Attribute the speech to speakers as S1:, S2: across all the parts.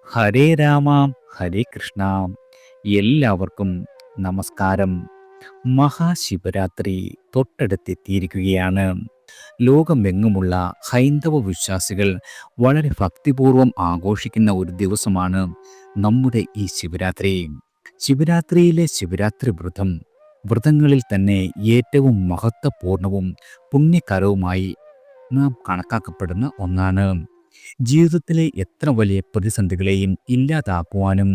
S1: ഹരേ രാമ ഹരേ കൃഷ്ണ. എല്ലാവർക്കും നമസ്കാരം. മഹാശിവരാത്രി തൊട്ടടുത്തെത്തിയിരിക്കുകയാണ്. ലോകമെങ്ങുമുള്ള ഹൈന്ദവ വിശ്വാസികൾ വളരെ ഭക്തിപൂർവം ആഘോഷിക്കുന്ന ഒരു ദിവസമാണ് നമ്മുടെ ഈ ശിവരാത്രി. ശിവരാത്രിയിലെ ശിവരാത്രി വ്രതങ്ങളിൽ തന്നെ ഏറ്റവും മഹത്വപൂർണവും പുണ്യകരവുമായി നാം കണക്കാക്കപ്പെടുന്ന ഒന്നാണ്. ജീവിതത്തിലെ എത്ര വലിയ പ്രതിസന്ധികളെയും ഇല്ലാതാക്കുവാനും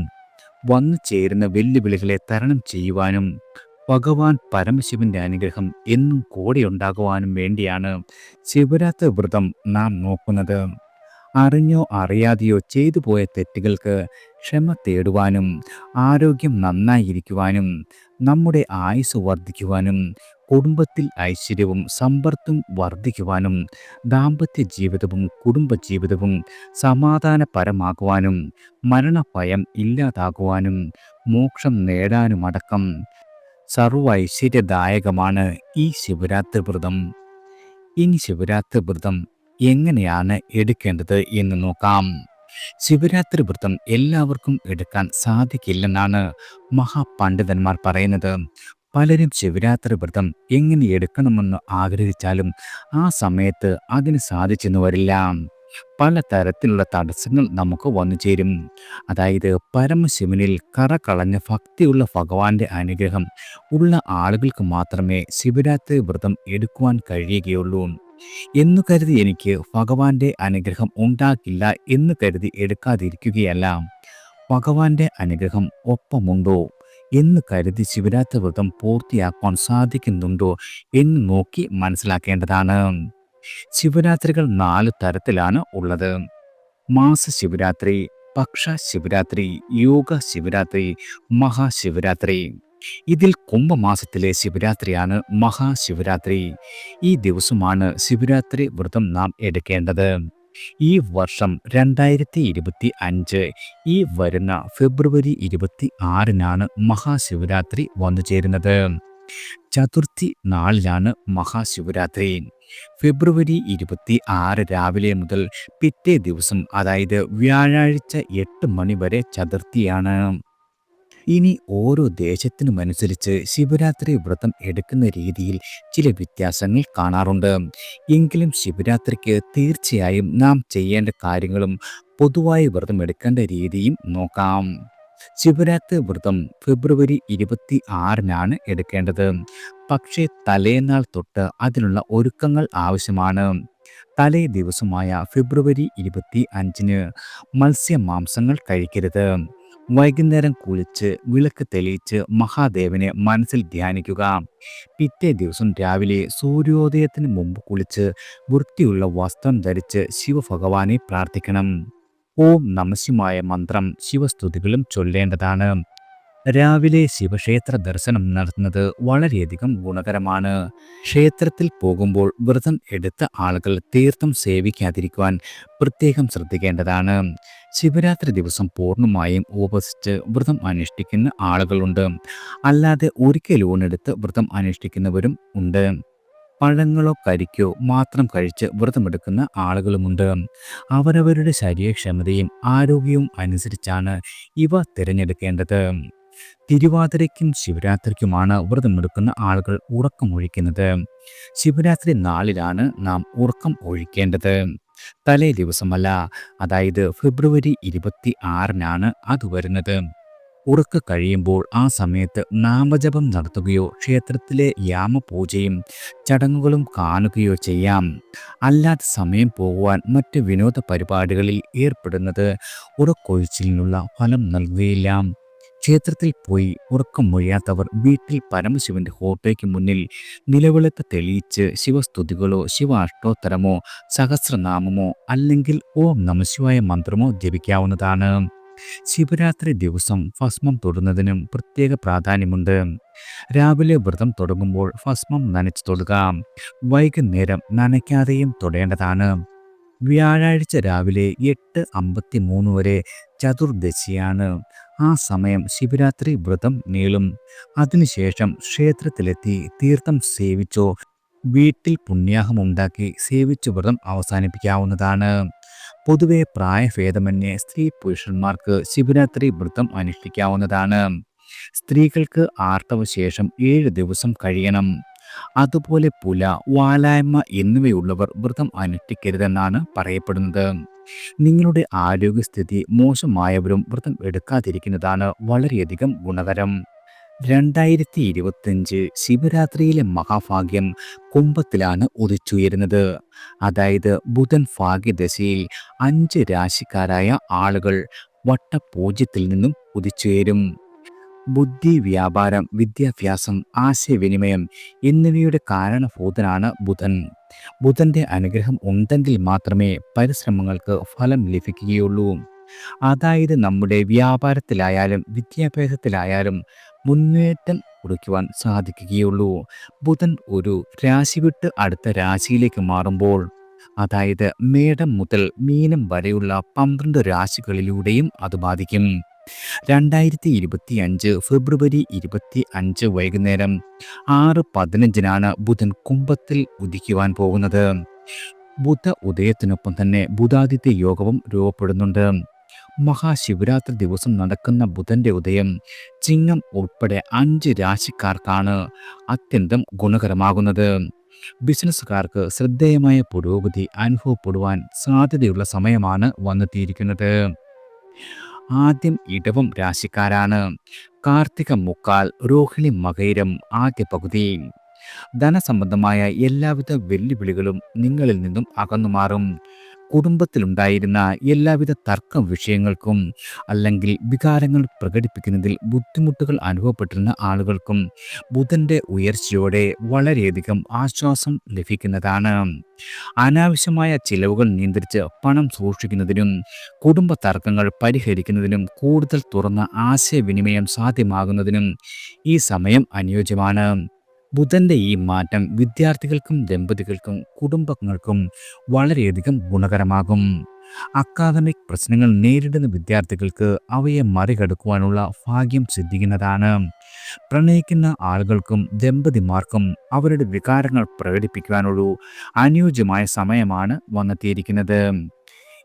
S1: വന്നു ചേരുന്ന വെല്ലുവിളികളെ തരണം ചെയ്യുവാനും ഭഗവാൻ പരമശിവന്റെ അനുഗ്രഹം എന്നും കൂടെയുണ്ടാകുവാനും വേണ്ടിയാണ് ശിവരാത്രി വ്രതം നാം നോക്കുന്നത്. അറിഞ്ഞോ അറിയാതെയോ ചെയ്തു പോയ തെറ്റുകൾക്ക് ക്ഷമ തേടുവാനും ആരോഗ്യം നന്നായിരിക്കുവാനും നമ്മുടെ ആയുസ് വർദ്ധിക്കുവാനും കുടുംബത്തിൽ ഐശ്വര്യവും സമ്പത്തും വർദ്ധിക്കുവാനും ദാമ്പത്യ ജീവിതവും കുടുംബജീവിതവും സമാധാനപരമാക്കുവാനും മരണഭയം ഇല്ലാതാക്കുവാനും മോക്ഷം നേടാനുമടക്കം സർവ ഐശ്വര്യദായകമാണ് ഈ ശിവരാത്രി വ്രതം. ഇനി ശിവരാത്രി വ്രതം എങ്ങനെയാണ് എടുക്കേണ്ടത് എന്ന് നോക്കാം. ശിവരാത്രി വ്രതം എല്ലാവർക്കും എടുക്കാൻ സാധിക്കില്ലെന്നാണ് മഹാപണ്ഡിതന്മാർ പറയുന്നത്. പലരും ശിവരാത്രി വ്രതം എങ്ങനെ എടുക്കണമെന്ന് ആഗ്രഹിച്ചാലും ആ സമയത്ത് അതിന് സാധിച്ചെന്ന് വരില്ല. പല തരത്തിലുള്ള തടസ്സങ്ങൾ നമുക്ക് വന്നു ചേരും. അതായത് പരമശിവനിൽ കറകളഞ്ഞ ഭക്തിയുള്ള ഭഗവാന്റെ അനുഗ്രഹം ഉള്ള ആളുകൾക്ക് മാത്രമേ ശിവരാത്രി വ്രതം എടുക്കുവാൻ കഴിയുകയുള്ളൂ. എന്നു കരുതി എനിക്ക് ഭഗവാന്റെ അനുഗ്രഹം ഉണ്ടാകില്ല എന്ന് കരുതി എടുക്കാതിരിക്കുകയല്ല. ഭഗവാന്റെ അനുഗ്രഹം ഒപ്പമുണ്ടോ എന്ന് കരുതി ശിവരാത്രി വ്രതം പൂർത്തിയാക്കുവാൻ സാധിക്കുന്നുണ്ടോ എന്ന് നോക്കി മനസ്സിലാക്കേണ്ടതാണ്. ശിവരാത്രികൾ 4 തരത്തിലാണ് ഉള്ളത്: മാസശിവരാത്രി, പക്ഷ ശിവരാത്രി, യോഗ ശിവരാത്രി, മഹാശിവരാത്രി. ഇതിൽ കുംഭമാസത്തിലെ ശിവരാത്രിയാണ് മഹാശിവരാത്രി. ഈ ദിവസമാണ് ശിവരാത്രി വ്രതം നാം എടുക്കേണ്ടത്. ഈ വർഷം 2025 ഈ വരുന്ന ഫെബ്രുവരി 26-നാണ് മഹാശിവരാത്രി വന്നു ചേരുന്നത്. ചതുർത്ഥി നാളിലാണ് മഹാശിവരാത്രി. ഫെബ്രുവരി 26 രാവിലെ മുതൽ പിറ്റേ ദിവസം, അതായത് വ്യാഴാഴ്ച 8 മണി വരെ ചതുർത്ഥിയാണ്. ഇനി ഓരോ ദേശത്തിനുമനുസരിച്ച് ശിവരാത്രി വ്രതം എടുക്കുന്ന രീതിയിൽ ചില വ്യത്യാസങ്ങൾ കാണാറുണ്ട്. എങ്കിലും ശിവരാത്രിക്ക് തീർച്ചയായും നാം ചെയ്യേണ്ട കാര്യങ്ങളും പൊതുവായി വ്രതം എടുക്കേണ്ട രീതിയും നോക്കാം. ശിവരാത്രി വ്രതം ഫെബ്രുവരി 26-നാണ് എടുക്കേണ്ടത്. പക്ഷേ തലേനാൾ തൊട്ട് അതിനുള്ള ഒരുക്കങ്ങൾ ആവശ്യമാണ്. തലേ ദിവസമായ ഫെബ്രുവരി 25-ന് മത്സ്യമാംസങ്ങൾ കഴിക്കരുത്. വൈകുന്നേരം കുളിച്ച് വിളക്ക് തെളിയിച്ച് മഹാദേവനെ മനസ്സിൽ ധ്യാനിക്കുക. പിറ്റേ ദിവസം രാവിലെ സൂര്യോദയത്തിന് മുമ്പ് കുളിച്ച് വൃത്തിയുള്ള വസ്ത്രം ധരിച്ച് ശിവഭഗവാനെ പ്രാർത്ഥിക്കണം. ഓം നമഃശിവായ മന്ത്രം ശിവസ്തുതികളും ചൊല്ലേണ്ടതാണ്. രാവിലെ ശിവക്ഷേത്ര ദർശനം നടത്തുന്നത് വളരെയധികം ഗുണകരമാണ്. ക്ഷേത്രത്തിൽ പോകുമ്പോൾ വ്രതം എടുത്ത ആളുകൾ തീർത്ഥം സേവിക്കാതിരിക്കുവാൻ പ്രത്യേകം ശ്രദ്ധിക്കേണ്ടതാണ്. ശിവരാത്രി ദിവസം പൂർണ്ണമായും ഉപവസിച്ച് വ്രതം അനുഷ്ഠിക്കുന്ന ആളുകളുണ്ട്. അല്ലാതെ ഒരിക്കലൂണെടുത്ത് വ്രതം അനുഷ്ഠിക്കുന്നവരും ഉണ്ട്. പഴങ്ങളോ കരിക്കോ മാത്രം കഴിച്ച് വ്രതമെടുക്കുന്ന ആളുകളുമുണ്ട്. അവരവരുടെ ശരീരക്ഷമതയും ആരോഗ്യവും അനുസരിച്ചാണ് ഇവ തിരഞ്ഞെടുക്കേണ്ടത്. തിരുവാതിരയ്ക്കും ശിവരാത്രിക്കുമാണ് വ്രതമെടുക്കുന്ന ആളുകൾ ഉറക്കമൊഴിക്കുന്നത്. ശിവരാത്രി നാളിലാണ് നാം ഉറക്കം ഒഴിക്കേണ്ടത്, തലേ ദിവസമല്ല. അതായത് ഫെബ്രുവരി 26-നാണ് അത് വരുന്നത്. ഉറക്ക കഴിയുമ്പോൾ ആ സമയത്ത് നാമജപം നടത്തുകയോ ക്ഷേത്രത്തിലെ യാമപൂജയും ചടങ്ങുകളും കാണുകയോ ചെയ്യാം. അല്ലാതെ സമയം പോകുവാൻ മറ്റ് വിനോദ പരിപാടികളിൽ ഏർപ്പെടുന്നത് ഉറക്കൊഴിച്ചിലിനുള്ള ഫലം നൽകുകയില്ല. ക്ഷേത്രത്തിൽ പോയി ഉറക്കം മൊഴിയാത്തവർ വീട്ടിൽ പരമശിവന്റെ ഫോട്ടോയ്ക്ക് മുന്നിൽ നിലവിളക്ക് തെളിയിച്ച് ശിവസ്തുതികളോ ശിവ അഷ്ടോത്തരമോ സഹസ്രനാമമോ അല്ലെങ്കിൽ ഓം നമഃശിവായ മന്ത്രമോ ജപിക്കാവുന്നതാണ്. ശിവരാത്രി ദിവസം ഭസ്മം തൊടുന്നതിനും പ്രത്യേക പ്രാധാന്യമുണ്ട്. രാവിലെ വ്രതം തുടങ്ങുമ്പോൾ ഭസ്മം നനച്ച് തൊടുക. വൈകുന്നേരം നനയ്ക്കാതെയും തൊടേണ്ടതാണ്. വ്യാഴാഴ്ച രാവിലെ 8:53 വരെ ചതുർദശിയാണ്. ആ സമയം ശിവരാത്രി വ്രതം നീളും. അതിനുശേഷം ക്ഷേത്രത്തിലെത്തി തീർത്ഥം സേവിച്ചോ വീട്ടിൽ പുണ്യാഹമുണ്ടാക്കി സേവിച്ചു വ്രതം അവസാനിപ്പിക്കാവുന്നതാണ്. പൊതുവെ പ്രായഭേദമന്യേ സ്ത്രീ പുരുഷന്മാർക്ക് ശിവരാത്രി വ്രതം അനുഷ്ഠിക്കാവുന്നതാണ്. സ്ത്രീകൾക്ക് ആർത്തവശേഷം 7 ദിവസം കഴിയണം. അതുപോലെ പുല, വാലായ്മ എന്നിവയുള്ളവർ വ്രതം അനുഷ്ഠിക്കരുതെന്നാണ് പറയപ്പെടുന്നത്. നിങ്ങളുടെ ആരോഗ്യസ്ഥിതി മോശമായവരും വ്രതം എടുക്കാതിരിക്കുന്നതാണ് വളരെയധികം ഗുണകരം. 2025 ശിവരാത്രിയിലെ മഹാഭാഗ്യം കുംഭത്തിലാണ് ഉദിച്ചുയരുന്നത്. അതായത് ബുധൻ ഭാഗ്യദശയിൽ 5 രാശിക്കാരായ ആളുകൾ വട്ടപൂജ്യത്തിൽ നിന്നും ഉദിച്ചുയരും. ബുദ്ധി, വ്യാപാരം, വിദ്യാഭ്യാസം, ആശയവിനിമയം എന്നിവയുടെ കാരണഭൂതനാണ് ബുധൻ. ബുധന്റെ അനുഗ്രഹം ഉണ്ടെങ്കിൽ മാത്രമേ പരിശ്രമങ്ങൾക്ക് ഫലം ലഭിക്കുകയുള്ളൂ. അതായത് നമ്മുടെ വ്യാപാരത്തിലായാലും വിദ്യാഭ്യാസത്തിലായാലും മുന്നേറ്റം കുറിക്കുവാൻ സാധിക്കുകയുള്ളൂ. ബുധൻ ഒരു രാശി വിട്ട് അടുത്ത രാശിയിലേക്ക് മാറുമ്പോൾ, അതായത് മേടം മുതൽ മീനം വരെയുള്ള 12 രാശികളിലൂടെയും അത് ബാധിക്കും. 2025 ഫെബ്രുവരി 25 വൈകുന്നേരം 6:15 ബുധൻ കുംഭത്തിൽ ഉദിക്കുവാൻ പോകുന്നത്. ബുധ ഉദയത്തിനൊപ്പം തന്നെ ബുധാദിത്യ യോഗവും രൂപപ്പെടുന്നുണ്ട്. മഹാശിവരാത്രി ദിവസം നടക്കുന്ന ബുധന്റെ ഉദയം ചിങ്ങം ഉൾപ്പെടെ 5 രാശിക്കാർക്കാണ് അത്യന്തം ഗുണകരമാകുന്നത്. ബിസിനസ്സുകാർക്ക് ശ്രദ്ധേയമായ പുരോഗതി അനുഭവപ്പെടുവാൻ സാധ്യതയുള്ള സമയമാണ് വന്നെത്തിയിരിക്കുന്നത്. ആദ്യം ഇടവം രാശിക്കാരാണ്. കാർത്തിക മുക്കാൽ, രോഹിണി മകയിരം ആദ്യ പകുതി. ധനസംബന്ധമായ എല്ലാവിധ വെല്ലുവിളികളും നിങ്ങളിൽ നിന്നും അകന്നുമാറും. കുടുംബത്തിലുണ്ടായിരുന്ന എല്ലാവിധ തർക്ക വിഷയങ്ങൾക്കും അല്ലെങ്കിൽ വികാരങ്ങൾ പ്രകടിപ്പിക്കുന്നതിൽ ബുദ്ധിമുട്ടുകൾ അനുഭവപ്പെട്ടിരുന്ന ആളുകൾക്കും ബുധന്റെ ഉയർച്ചയോടെ വളരെയധികം ആശ്വാസം ലഭിക്കുന്നതാണ്. അനാവശ്യമായ ചിലവുകൾ നിയന്ത്രിച്ച് പണം സൂക്ഷിക്കുന്നതിനും കുടുംബ തർക്കങ്ങൾ പരിഹരിക്കുന്നതിനും കൂടുതൽ തുറന്ന ആശയവിനിമയം സാധ്യമാകുന്നതിനും ഈ സമയം അനുയോജ്യമാണ്. ബുധന്റെ ഈ മാറ്റം വിദ്യാർത്ഥികൾക്കും ദമ്പതികൾക്കും കുടുംബങ്ങൾക്കും വളരെയധികം ഗുണകരമാകും. അക്കാദമിക് പ്രശ്നങ്ങൾ നേരിടുന്ന വിദ്യാർത്ഥികൾക്ക് അവയെ മറികടക്കുവാനുള്ള ഭാഗ്യം സിദ്ധിക്കുന്നതാണ്. പ്രണയിക്കുന്ന ആളുകൾക്കും ദമ്പതിമാർക്കും അവരുടെ വികാരങ്ങൾ പ്രകടിപ്പിക്കുവാനൊരു അനുയോജ്യമായ സമയമാണ് വന്നെത്തിയിരിക്കുന്നത്.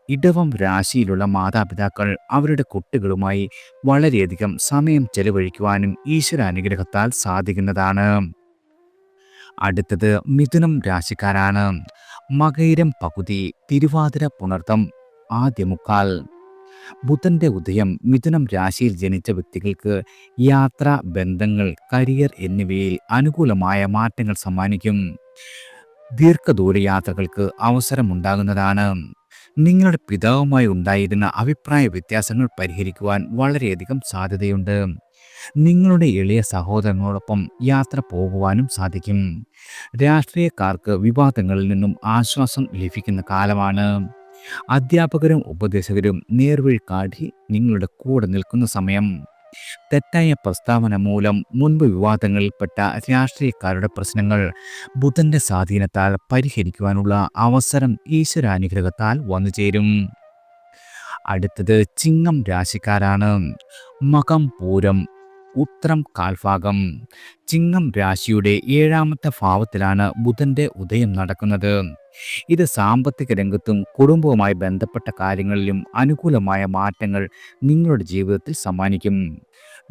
S1: ഇടവം രാശിയിലുള്ള മാതാപിതാക്കൾ അവരുടെ കുട്ടികളുമായി വളരെയധികം സമയം ചെലവഴിക്കുവാനും ഈശ്വരാനുഗ്രഹത്താൽ സാധിക്കുന്നതാണ്. അടുത്തത് മിഥുനം രാശിക്കാരാണ്. മകയിരം പകുതി, തിരുവാതിര പുണർത്തം ആദ്യ മുക്കാൽ. ബുധന്റെ ഉദയം മിഥുനം രാശിയിൽ ജനിച്ച വ്യക്തികൾക്ക് യാത്ര, ബന്ധങ്ങൾ, കരിയർ എന്നിവയിൽ അനുകൂലമായ മാറ്റങ്ങൾ സമ്മാനിക്കും. ദീർഘദൂര യാത്രകൾക്ക് അവസരമുണ്ടാകുന്നതാണ്. നിങ്ങളുടെ പിതാവുമായി ഉണ്ടായിരുന്ന അഭിപ്രായ വ്യത്യാസങ്ങൾ പരിഹരിക്കുവാൻ വളരെയധികം സാധ്യതയുണ്ട്. നിങ്ങളുടെ ഇളയ സഹോദരനോടൊപ്പം യാത്ര പോകുവാനും സാധിക്കും. രാഷ്ട്രീയക്കാർക്ക് വിവാദങ്ങളിൽ നിന്നും ആശ്വാസം ലഭിക്കുന്ന കാലമാണ്. അധ്യാപകരും ഉപദേശകരും നേർവഴി കാട്ടി നിങ്ങളുടെ കൂടെ നിൽക്കുന്ന സമയം. തെറ്റായ പ്രസ്താവന മൂലം മുൻപ് വിവാദങ്ങളിൽപ്പെട്ട രാഷ്ട്രീയക്കാരുടെ പ്രശ്നങ്ങൾ ബുധന്റെ സ്വാധീനത്താൽ പരിഹരിക്കുവാനുള്ള അവസരം ഈശ്വരാനുഗ്രഹത്താൽ വന്നുചേരും. അടുത്തത് ചിങ്ങം രാശിക്കാരാണ്. മകം പൂരം ഉത്രം കാൽഭാഗം. ചിങ്ങം രാശിയുടെ 7ാമത്തെ ഭാവത്തിലാണ് ബുധന്റെ ഉദയം നടക്കുന്നത്. ഇത് സാമ്പത്തിക രംഗത്തും കുടുംബവുമായി ബന്ധപ്പെട്ട കാര്യങ്ങളിലും അനുകൂലമായ മാറ്റങ്ങൾ നിങ്ങളുടെ ജീവിതത്തിൽ സമ്മാനിക്കും.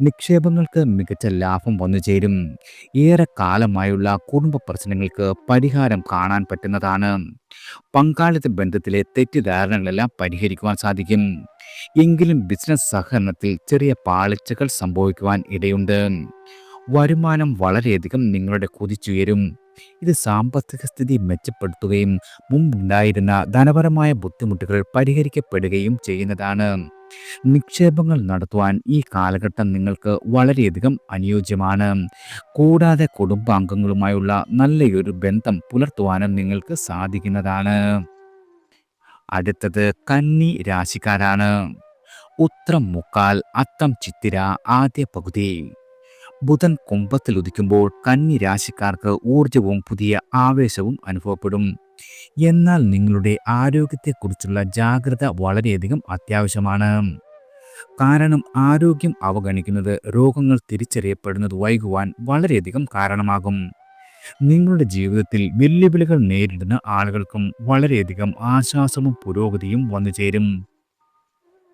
S1: നിക്ഷേപങ്ങൾക്ക് മികച്ച ലാഭം വന്നുചേരും. ഏറെ കാലമായുള്ള കുടുംബ പ്രശ്നങ്ങൾക്ക് പരിഹാരം കാണാൻ പറ്റുന്നതാണ്. പങ്കാളിത്ത ബന്ധത്തിലെ തെറ്റിദ്ധാരണകളെല്ലാം പരിഹരിക്കുവാൻ സാധിക്കും. എങ്കിലും ബിസിനസ് സഹകരണത്തിൽ ചെറിയ പാളിച്ചകൾ സംഭവിക്കുവാൻ ഇടയുണ്ട്. വരുമാനം വളരെയധികം നിങ്ങളുടെ കുതിച്ചുയരും. ഇത് സാമ്പത്തിക സ്ഥിതി മെച്ചപ്പെടുത്തുകയും മുമ്പുണ്ടായിരുന്ന ധനപരമായ ബുദ്ധിമുട്ടുകൾ പരിഹരിക്കപ്പെടുകയും ചെയ്യുന്നതാണ്. നിക്ഷേപങ്ങൾ നടത്തുവാൻ ഈ കാലഘട്ടം നിങ്ങൾക്ക് വളരെയധികം അനുയോജ്യമാണ്. കൂടാതെ കുടുംബാംഗങ്ങളുമായുള്ള നല്ലൊരു ബന്ധം പുലർത്തുവാനും നിങ്ങൾക്ക് സാധിക്കുന്നതാണ്. അടുത്തത് കന്നി രാശിക്കാരാണ്. ഉത്രം മുക്കാൽ, അത്തം ചിത്തിര ആദ്യ പകുതി. ബുധൻ കുംഭത്തിൽ ഉദിക്കുമ്പോൾ കന്നി രാശിക്കാർക്ക് ഊർജവും പുതിയ ആവേശവും അനുഭവപ്പെടും. എന്നാൽ നിങ്ങളുടെ ആരോഗ്യത്തെക്കുറിച്ചുള്ള ജാഗ്രത വളരെയധികം അത്യാവശ്യമാണ്. കാരണം ആരോഗ്യം അവഗണിക്കുന്നത് രോഗങ്ങൾ തിരിച്ചറിയപ്പെടുന്നത് വൈകുവാൻ വളരെയധികം കാരണമാകും. നിങ്ങളുടെ ജീവിതത്തിൽ വെല്ലുവിളികൾ നേരിടുന്ന ആളുകൾക്കും വളരെയധികം ആശ്വാസവും പുരോഗതിയും വന്നു ചേരും.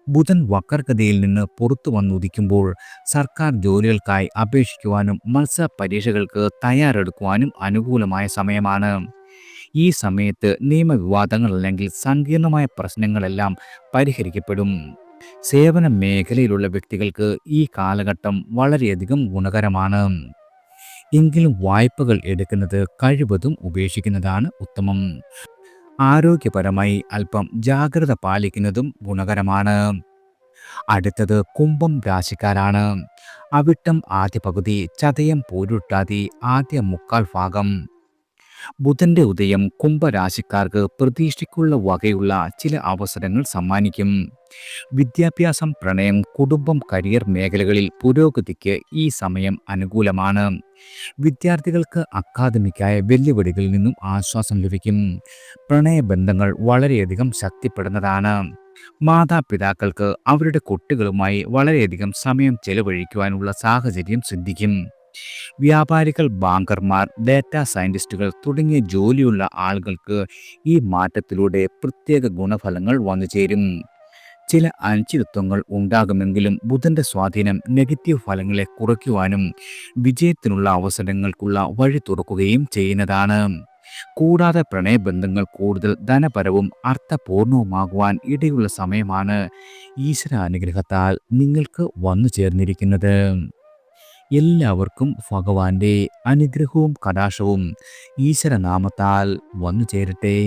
S1: ബുധൻ വക്രഗതിയിൽ നിന്ന് പുറത്തു വന്നുദിക്കുമ്പോൾ സർക്കാർ ജോലികൾക്കായി അപേക്ഷിക്കുവാനും മത്സര പരീക്ഷകൾക്ക് തയ്യാറെടുക്കുവാനും അനുകൂലമായ സമയമാണ്. ഈ സമയത്ത് നിയമവിവാദങ്ങൾ അല്ലെങ്കിൽ സങ്കീർണമായ പ്രശ്നങ്ങളെല്ലാം പരിഹരിക്കപ്പെടും. സേവന മേഖലയിലുള്ള വ്യക്തികൾക്ക് ഈ കാലഘട്ടം വളരെയധികം ഗുണകരമാണ്. എങ്കിലും വായ്പകൾ എടുക്കുന്നത് കഴിവതും ഉപേക്ഷിക്കുന്നതാണ് ഉത്തമം. ആരോഗ്യപരമായി അല്പം ജാഗ്രത പാലിക്കുന്നതും ഗുണകരമാണ്. അടുത്തത് കുംഭം രാശിക്കാരാണ്. അവിട്ടം ആദ്യ പകുതി, ചതയം പൂരുട്ടാതി ആദ്യ മുക്കാൽ ഭാഗം. ബുധന്റെ ഉദയം കുംഭരാശിക്കാർക്ക് പ്രതീക്ഷയ്ക്കുള്ള വകയുള്ള ചില അവസരങ്ങൾ സമ്മാനിക്കും. വിദ്യാഭ്യാസം, പ്രണയം, കുടുംബം, കരിയർ മേഖലകളിൽ പുരോഗതിക്ക് ഈ സമയം അനുകൂലമാണ്. വിദ്യാർത്ഥികൾക്ക് അക്കാദമിക്കായ വെല്ലുവിളികളിൽ നിന്നും ആശ്വാസം ലഭിക്കും. പ്രണയബന്ധങ്ങൾ വളരെയധികം ശക്തിപ്പെടുന്നതാണ്. മാതാപിതാക്കൾക്ക് അവരുടെ കുട്ടികളുമായി വളരെയധികം സമയം ചെലവഴിക്കുവാനുള്ള സാഹചര്യം സിദ്ധിക്കും. വ്യാപാരികൾ, ബാങ്കർമാർ, ഡാറ്റാ സയന്റിസ്റ്റുകൾ തുടങ്ങിയ ജോലിയുള്ള ആളുകൾക്ക് ഈ മാറ്റത്തിലൂടെ പ്രത്യേക ഗുണഫലങ്ങൾ വന്നുചേരും. ചില അനിശ്ചിതത്വങ്ങൾ ഉണ്ടാകുമെങ്കിലും ബുധന്റെ സ്വാധീനം നെഗറ്റീവ് ഫലങ്ങളെ കുറയ്ക്കുവാനും വിജയത്തിനുള്ള അവസരങ്ങൾക്കുള്ള വഴി തുറക്കുകയും ചെയ്യുന്നതാണ്. കൂടാതെ പ്രണയബന്ധങ്ങൾ കൂടുതൽ ധനപരവും അർത്ഥപൂർണവുമാകുവാൻ ഇടയുള്ള സമയമാണ് ഈശ്വരാനുഗ്രഹത്താൽ നിങ്ങൾക്ക് വന്നു ചേർന്നിരിക്കുന്നത്. എല്ലാവർക്കും ഭഗവാന്റെ അനുഗ്രഹവും കടാക്ഷവും ഈശ്വരനാമത്താൽ വന്നു ചേരട്ടെ.